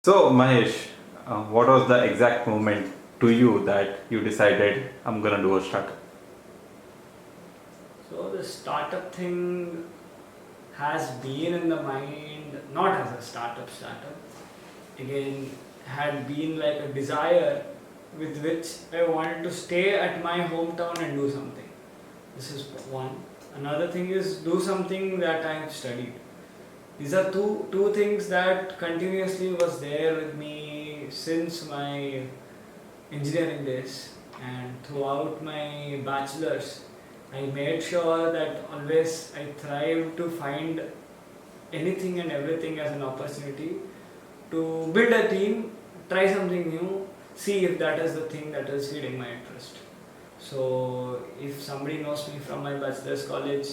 So, Mahesh, what was the exact moment to you that you decided I'm gonna do a startup? So the startup thing has been in the mind, not as a startup. Again, had been like a desire with which I wanted to stay at my hometown and do something. This is one. Another thing is do something that I have studied. These are two things that continuously was there with me since my engineering days and throughout my bachelor's. I made sure that always I thrive to find anything and everything as an opportunity to build a team, try something new, see if that is the thing that is feeding my interest. So, if somebody knows me from my bachelor's college,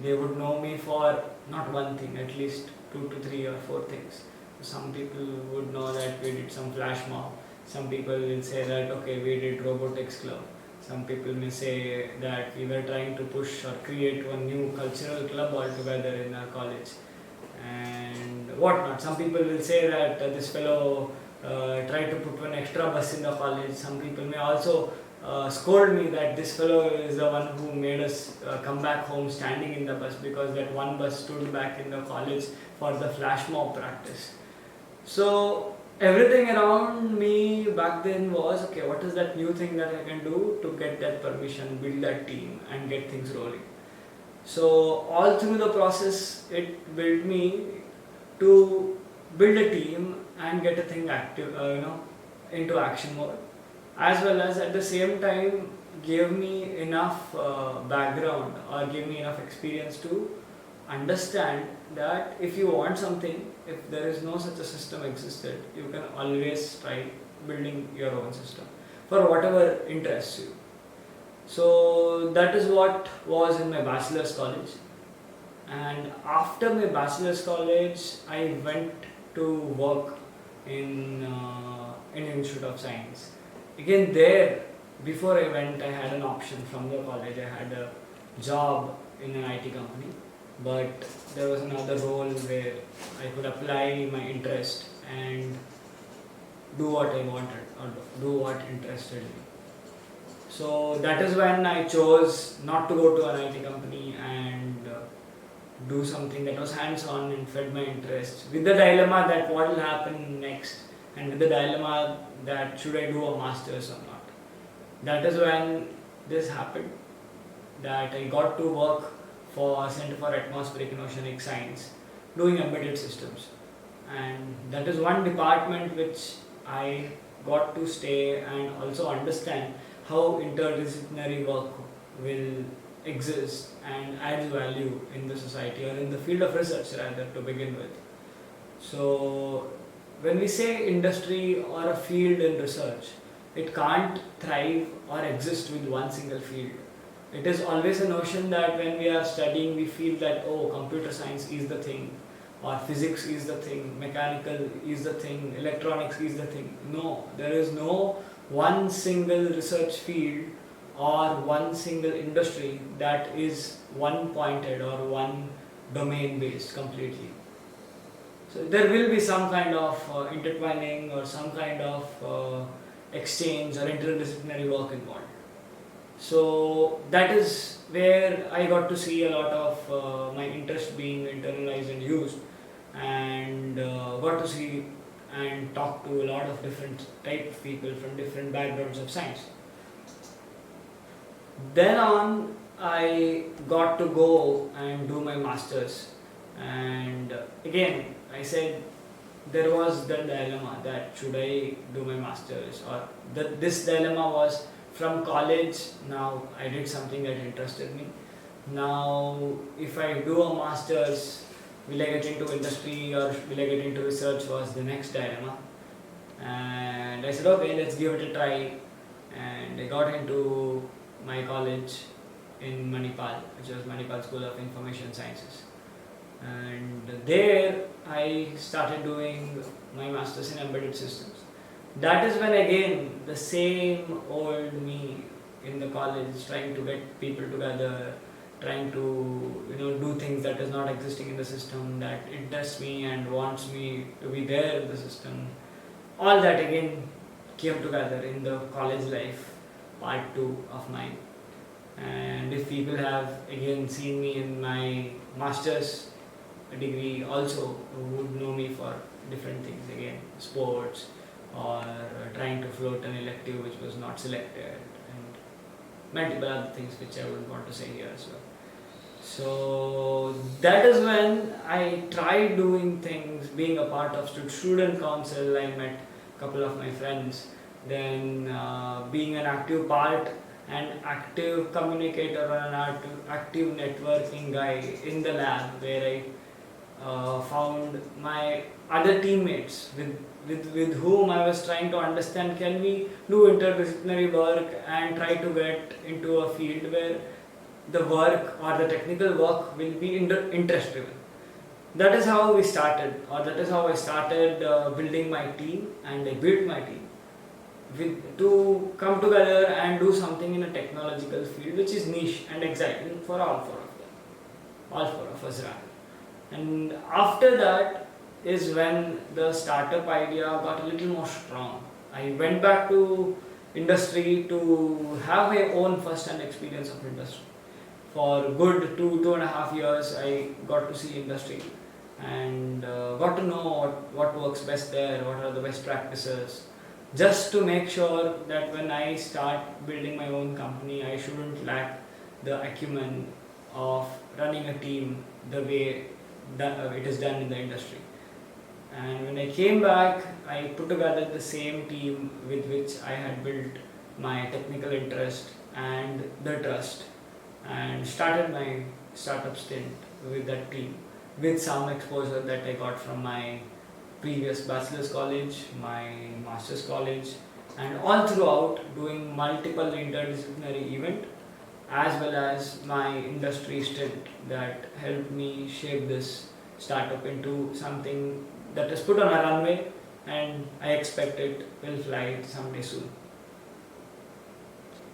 they would know me for not one thing, at least 2 to 3 or 4 things. Some people would know that we did some flash mob. Some people will say that okay, we did robotics club. Some people may say that we were trying to push or create one new cultural club altogether in our college and whatnot. Some people will say that this fellow tried to put one extra bus in the college. Some people may also scold me that this fellow is the one who made us come back home standing in the bus because that one bus stood back in the college for the flash mob practice. So everything around me back then was okay, what is that new thing that I can do to get that permission, build that team, and get things rolling. So all through the process, it built me to build a team and get a thing active, into action mode, as well as at the same time gave me enough background or gave me enough experience to understand that if you want something, if there is no such a system existed, you can always try building your own system for whatever interests you. So that is what was in my bachelor's college. And after my bachelor's college, I went to work in Institute of Science. Again, there before I went, I had an option from the college. I had a job in an IT company, but there was another role where I could apply my interest and do what I wanted or do what interested me. So that is when I chose not to go to an IT company and do something that was hands on and fed my interests with the dilemma that what will happen next and with the dilemma that should I do a master's or not. That is when this happened, that I got to work for Center for Atmospheric and Oceanic Science doing embedded systems, and that is one department which I got to stay and also understand how interdisciplinary work will exist and adds value in the society or in the field of research rather to begin with. So when we say industry or a field in research, it can't thrive or exist with one single field. It is always a notion that when we are studying, we feel that oh, computer science is the thing, or physics is the thing, mechanical is the thing, electronics is the thing. No, there is no one single research field or one single industry that is one pointed or one domain based completely. So there will be some kind of intertwining or some kind of exchange or interdisciplinary work involved. So that is where I got to see a lot of my interest being internalized and used, and got to see and talk to a lot of different type of people from different backgrounds of science. Then on, I got to go and do my masters, and again I said there was the dilemma that should I do my masters or this dilemma was from college. Now I did something that interested me. Now if I do a masters, will I get into industry or will I get into research was the next dilemma. And I said okay, let's give it a try, and I got into my college in Manipal, which was Manipal School of Information Sciences. And there I started doing my masters in embedded systems. That is when again the same old me in the college trying to get people together, trying to do things that is not existing in the system, that interests me and wants me to be there in the system. All that again came together in the college life part 2 of mine. And if people have again seen me in my master's degree also, would know me for different things, again sports, or trying to float an elective which was not selected, and multiple other things which I wouldn't want to say here as well. So that is when I tried doing things, being a part of student council. I met a couple of my friends, then being an active part and active communicator or an active networking guy in the lab, where I found my other teammates with whom I was trying to understand, can we do interdisciplinary work and try to get into a field where the work or the technical work will be interest driven. That is how we started, or that is how I started building my team, and I built my team to come together and do something in a technological field which is niche and exciting for all four of them, all four of us rather. And after that is when the startup idea got a little more strong. I went back to industry to have my own first-hand experience of industry. For good 2.5 years, I got to see industry and got to know what works best there, what are the best practices, just to make sure that when I start building my own company, I shouldn't lack the acumen of running a team the way that it is done in the industry. And when I came back, I put together the same team with which I had built my technical interest and the trust, and started my startup stint with that team, with some exposure that I got from my previous bachelor's college, my master's college, and all throughout doing multiple interdisciplinary events, as well as my industry stint that helped me shape this startup into something that is put on a runway, and I expect it will fly someday soon.